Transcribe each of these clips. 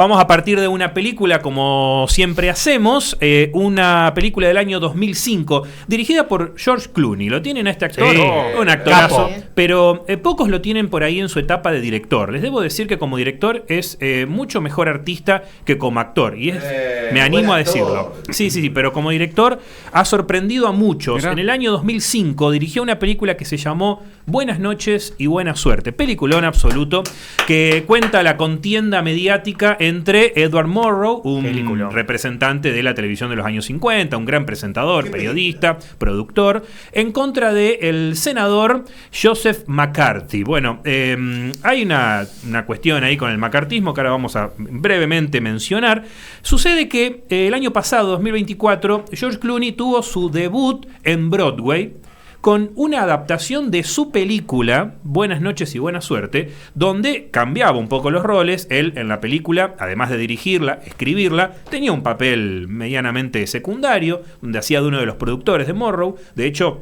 Vamos a partir de una película, como siempre hacemos, una película del año 2005, dirigida por George Clooney. ¿Lo tienen a este actor? Sí. Un actorazo. Capo. Pero pocos lo tienen por ahí en su etapa de director. Les debo decir que como director es mucho mejor artista que como actor. Y me animo a decirlo. Sí, pero como director ha sorprendido a muchos. Mirá. En el año 2005 dirigió una película que se llamó Buenas noches y buena suerte. Peliculón absoluto que cuenta la contienda mediática entre Edward Murrow, un representante de la televisión de los años 50, un gran presentador, periodista, productor, en contra del senador Joseph McCarthy. Bueno, hay una cuestión ahí con el macartismo que ahora vamos a brevemente mencionar. Sucede que el año pasado, 2024, George Clooney tuvo su debut en Broadway con una adaptación de su película Buenas noches y buena suerte, donde cambiaba un poco los roles. Él en la película, además de dirigirla, escribirla, tenía un papel medianamente secundario, donde hacía de uno de los productores de Murrow. De hecho,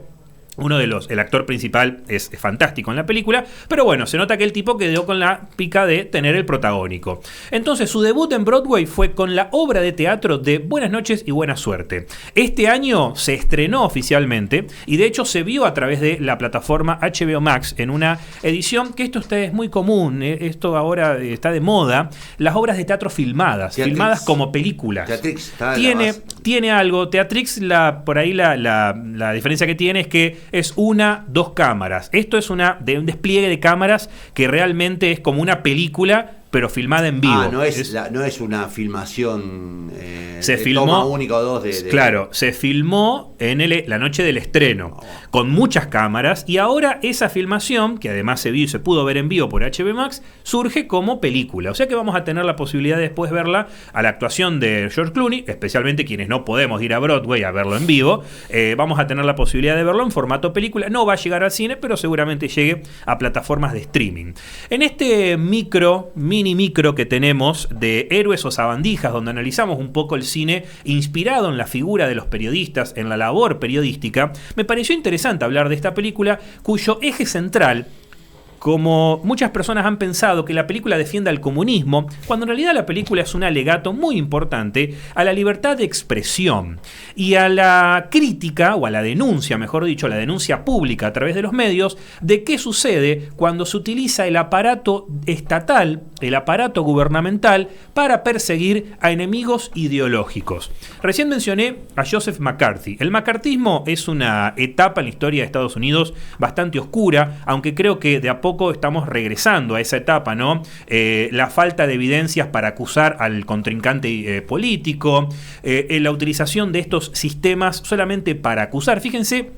el actor principal es fantástico en la película, pero bueno, se nota que el tipo quedó con la pica de tener el protagónico. Entonces su debut en Broadway fue con la obra de teatro de Buenas noches y buena suerte. Este año se estrenó oficialmente y de hecho se vio a través de la plataforma HBO Max en una edición que esto es muy común, esto ahora está de moda, las obras de teatro filmadas como películas. Teatrix tiene algo, Teatrix por ahí la diferencia que tiene es que es dos cámaras. Esto es un despliegue de cámaras que realmente es como una película, pero filmada en vivo. No es una filmación se de filmó, toma única o dos de... Claro, se filmó en la noche del estreno, con muchas cámaras, y ahora esa filmación, que además se vio y se pudo ver en vivo por HBO Max, surge como película. O sea que vamos a tener la posibilidad de después verla a la actuación de George Clooney, especialmente quienes no podemos ir a Broadway a verlo en vivo. Vamos a tener la posibilidad de verlo en formato película. No va a llegar al cine, pero seguramente llegue a plataformas de streaming. En este mini micro que tenemos de Héroes o Sabandijas, donde analizamos un poco el cine inspirado en la figura de los periodistas, en la labor periodística, me pareció interesante hablar de esta película cuyo eje central, como muchas personas han pensado que la película defiende al comunismo, cuando en realidad la película es un alegato muy importante a la libertad de expresión y a la crítica, o a la denuncia, mejor dicho, a la denuncia pública a través de los medios, de qué sucede cuando se utiliza el aparato estatal, el aparato gubernamental, para perseguir a enemigos ideológicos. Recién mencioné a Joseph McCarthy. El macartismo es una etapa en la historia de Estados Unidos bastante oscura, aunque creo que de a poco estamos regresando a esa etapa, ¿no? La falta de evidencias para acusar al contrincante político, la utilización de estos sistemas solamente para acusar. Fíjense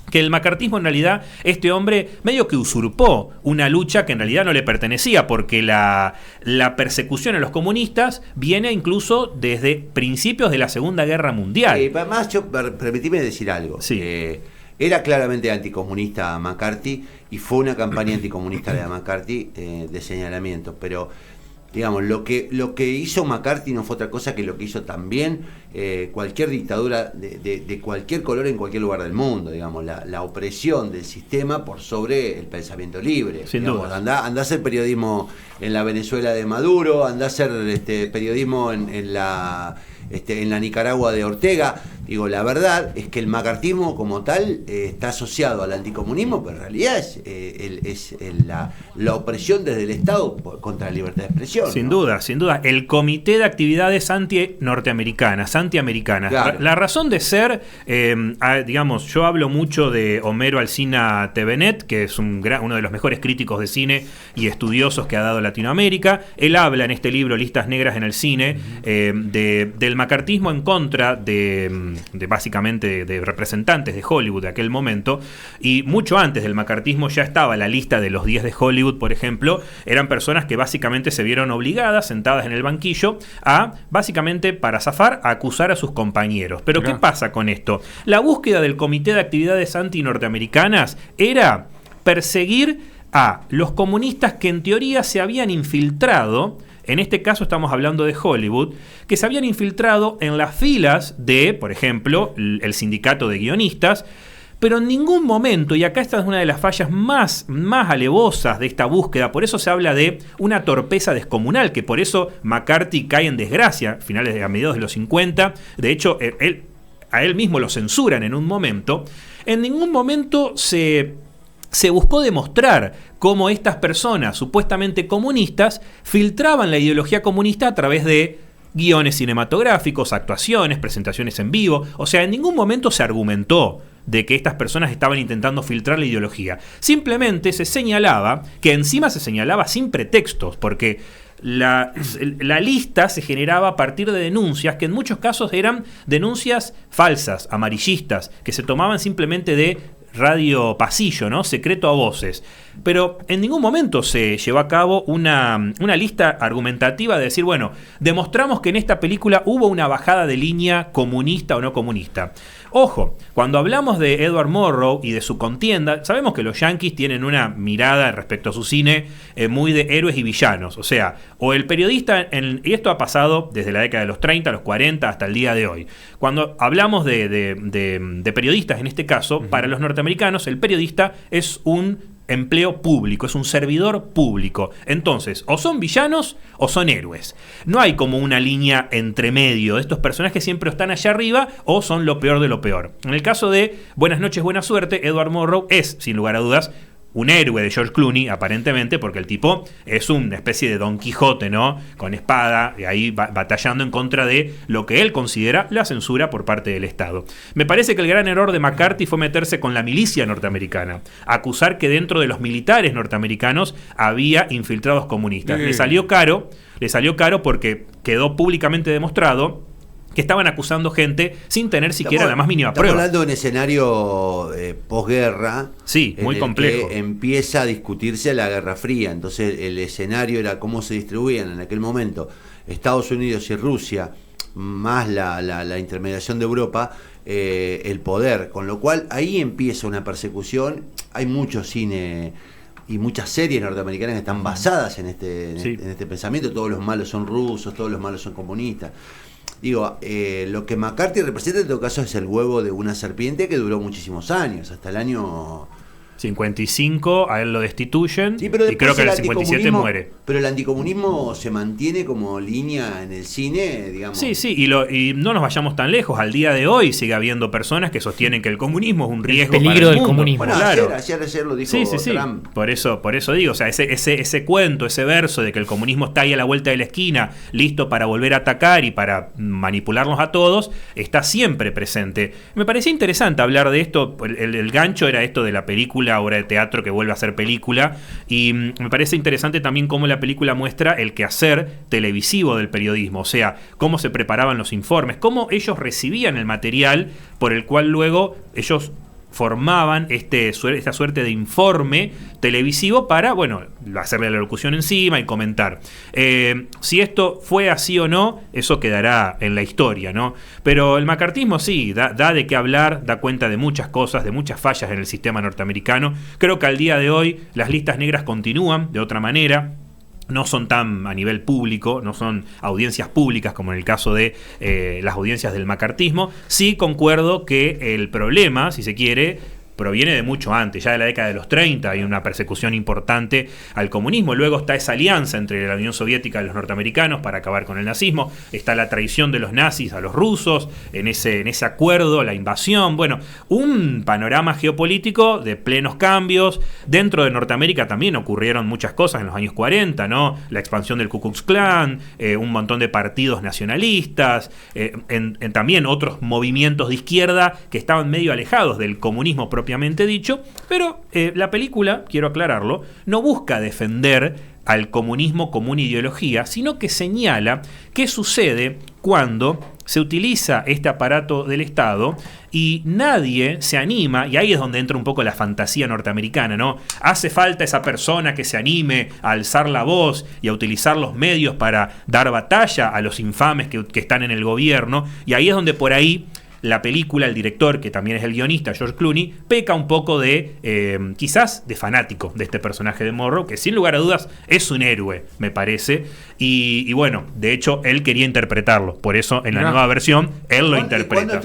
que el macartismo en realidad, este hombre medio que usurpó una lucha que en realidad no le pertenecía, porque la persecución a los comunistas viene incluso desde principios de la Segunda Guerra Mundial. Además, permitime decir algo. Sí. Era claramente anticomunista McCarthy y fue una campaña anticomunista de McCarthy de señalamiento, pero digamos, lo que hizo McCarthy no fue otra cosa que lo que hizo también cualquier dictadura de cualquier color en cualquier lugar del mundo, digamos, la opresión del sistema por sobre el pensamiento libre. Sin duda. Andá a hacer periodismo en la Venezuela de Maduro, andá a hacer periodismo en la Nicaragua de Ortega. Digo, la verdad es que el macartismo como tal está asociado al anticomunismo, pero en realidad es la opresión desde el Estado contra la libertad de expresión. Sin duda. El Comité de Actividades Antiamericanas. Claro. La razón de ser, digamos, yo hablo mucho de Homero Alsina Tevenet, que es uno de los mejores críticos de cine y estudiosos que ha dado Latinoamérica. Él habla en este libro, Listas Negras en el Cine, del macartismo en contra de básicamente de representantes de Hollywood de aquel momento, y mucho antes del macartismo ya estaba la lista de los 10 de Hollywood, por ejemplo. Eran personas que básicamente se vieron obligadas, sentadas en el banquillo, a básicamente para zafar, a acusar a sus compañeros. Pero ¿qué pasa con esto? La búsqueda del Comité de Actividades Anti-Norteamericanas era perseguir a los comunistas que en teoría se habían infiltrado. En este caso estamos hablando de Hollywood, que se habían infiltrado en las filas de, por ejemplo, el sindicato de guionistas, pero en ningún momento, y acá esta es una de las fallas más alevosas de esta búsqueda, por eso se habla de una torpeza descomunal, que por eso McCarthy cae en desgracia a mediados de los 50, de hecho a él mismo lo censuran en un momento, en ningún momento se buscó demostrar cómo estas personas supuestamente comunistas filtraban la ideología comunista a través de guiones cinematográficos, actuaciones, presentaciones en vivo. O sea, en ningún momento se argumentó de que estas personas estaban intentando filtrar la ideología. Simplemente se señalaba, que encima se señalaba sin pretextos, porque la lista se generaba a partir de denuncias que en muchos casos eran denuncias falsas, amarillistas, que se tomaban simplemente de radio pasillo, ¿no? Secreto a voces. Pero en ningún momento se llevó a cabo una lista argumentativa de decir, bueno, demostramos que en esta película hubo una bajada de línea comunista o no comunista. Ojo, cuando hablamos de Edward Murrow y de su contienda, sabemos que los yanquis tienen una mirada respecto a su cine muy de héroes y villanos. O sea, o el periodista, y esto ha pasado desde la década de los 30, los 40 hasta el día de hoy. Cuando hablamos de periodistas en este caso, para los norteamericanos el periodista es un empleo público, es un servidor público. Entonces, o son villanos o son héroes. No hay como una línea entre medio. Estos personajes siempre están allá arriba o son lo peor de lo peor. En el caso de Buenas noches, buena suerte, Edward Murrow es, sin lugar a dudas, un héroe de George Clooney, aparentemente, porque el tipo es una especie de Don Quijote, ¿no? Con espada, y ahí batallando en contra de lo que él considera la censura por parte del Estado. Me parece que el gran error de McCarthy fue meterse con la milicia norteamericana, acusar que dentro de los militares norteamericanos había infiltrados comunistas. Le salió caro porque quedó públicamente demostrado que estaban acusando gente sin tener siquiera la más mínima prueba. Estamos hablando de un escenario posguerra. Sí, muy complejo. Que empieza a discutirse la Guerra Fría. Entonces el escenario era cómo se distribuían en aquel momento Estados Unidos y Rusia, más la intermediación de Europa, el poder. Con lo cual ahí empieza una persecución. Hay mucho cine y muchas series norteamericanas que están basadas en este pensamiento. Todos los malos son rusos, todos los malos son comunistas. Digo, lo que McCarthy representa en todo caso es el huevo de una serpiente que duró muchísimos años, hasta el año 55, a él lo destituyen, sí, pero y creo que en el 57 muere. Pero el anticomunismo se mantiene como línea en el cine, digamos. Sí, y no nos vayamos tan lejos. Al día de hoy sigue habiendo personas que sostienen que el comunismo es un riesgo el peligro para el del mundo. comunismo. Bueno, claro. ayer lo dijo Trump. Por eso digo, o sea, ese cuento, ese verso de que el comunismo está ahí a la vuelta de la esquina, listo para volver a atacar y para manipularnos a todos, está siempre presente. Me parecía interesante hablar de esto. El gancho era esto de la película, obra de teatro que vuelve a ser película, y me parece interesante también cómo la película muestra el quehacer televisivo del periodismo, o sea, cómo se preparaban los informes, cómo ellos recibían el material por el cual luego ellos formaban esta suerte de informe televisivo para, bueno, hacerle la locución encima y comentar. Si esto fue así o no, eso quedará en la historia, ¿no? Pero el macartismo sí, da de qué hablar, da cuenta de muchas cosas, de muchas fallas en el sistema norteamericano. Creo que al día de hoy las listas negras continúan de otra manera. No son tan a nivel público, no son audiencias públicas como en el caso de las audiencias del macartismo. Sí concuerdo que el problema, si se quiere, proviene de mucho antes, ya de la década de los 30 hay una persecución importante al comunismo. Luego está esa alianza entre la Unión Soviética y los norteamericanos para acabar con el nazismo. Está la traición de los nazis a los rusos, en ese acuerdo, la invasión. Bueno, un panorama geopolítico de plenos cambios. Dentro de Norteamérica también ocurrieron muchas cosas en los años 40, ¿no? La expansión del Ku Klux Klan, un montón de partidos nacionalistas, también otros movimientos de izquierda que estaban medio alejados del comunismo propiamente dicho, pero la película, quiero aclararlo, no busca defender al comunismo como una ideología, sino que señala qué sucede cuando se utiliza este aparato del Estado y nadie se anima, y ahí es donde entra un poco la fantasía norteamericana, ¿no? Hace falta esa persona que se anime a alzar la voz y a utilizar los medios para dar batalla a los infames que están en el gobierno, y ahí es donde por ahí la película, el director, que también es el guionista, George Clooney, peca un poco de, quizás, de fanático de este personaje de Morrow, que sin lugar a dudas es un héroe, me parece. Y bueno, de hecho, él quería interpretarlo. Por eso, en la nueva versión, él lo interpreta.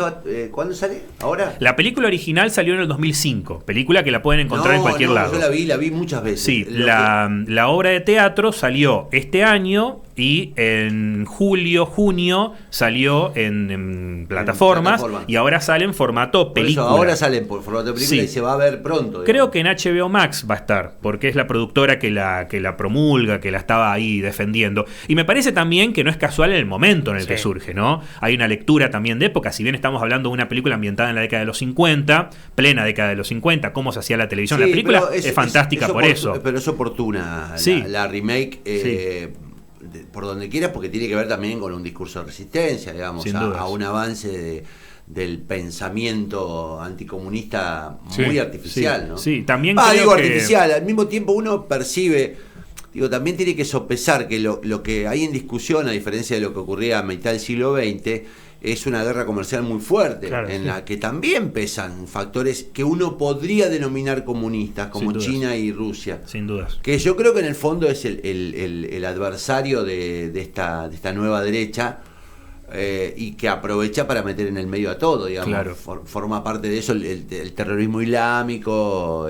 ¿Cuándo sale? ¿Ahora? La película original salió en el 2005. Película que la pueden encontrar en cualquier lado. Yo la vi muchas veces. Sí, la obra de teatro salió este año y en junio salió en plataformas y ahora sale en formato película. Por eso, ahora salen por formato película y se va a ver pronto. Creo que en HBO Max va a estar, porque es la productora que la promulga, que la estaba ahí defendiendo. Y me parece también que no es casual el momento en el que surge, ¿no? Hay una lectura también de época, si bien estamos hablando de una película ambientada en la década de los 50, plena década de los 50, cómo se hacía la televisión. La película es fantástica por eso. Pero es oportuna la remake. Por donde quieras, porque tiene que ver también con un discurso de resistencia, digamos, a un avance del pensamiento anticomunista muy artificial, ¿no? Sí, también artificial. Al mismo tiempo uno percibe, también tiene que sopesar que lo que hay en discusión, a diferencia de lo que ocurría a mitad del siglo XX, es una guerra comercial muy fuerte, la que también pesan factores que uno podría denominar comunistas, como China y Rusia. Sin dudas. Que yo creo que en el fondo es el adversario de esta nueva derecha, y que aprovecha para meter en el medio a todo, digamos. Forma parte de eso el terrorismo islámico,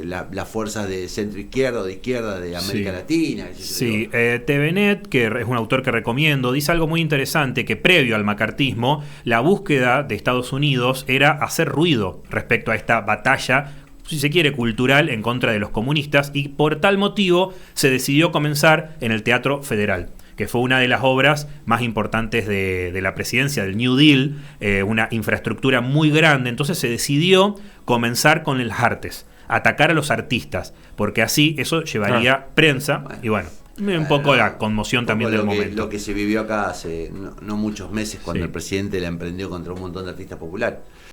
las fuerzas de centro izquierda o de izquierda de América Latina. TVNet, que es un autor que recomiendo, dice algo muy interesante, que previo al macartismo, la búsqueda de Estados Unidos era hacer ruido respecto a esta batalla, si se quiere, cultural en contra de los comunistas, y por tal motivo se decidió comenzar en el Teatro Federal, que fue una de las obras más importantes de la presidencia del New Deal, una infraestructura muy grande. Entonces se decidió comenzar con las artes, atacar a los artistas, porque así eso llevaría prensa, y bueno, un poco la conmoción también del momento. Lo que se vivió acá hace no muchos meses, cuando el presidente la emprendió contra un montón de artistas populares.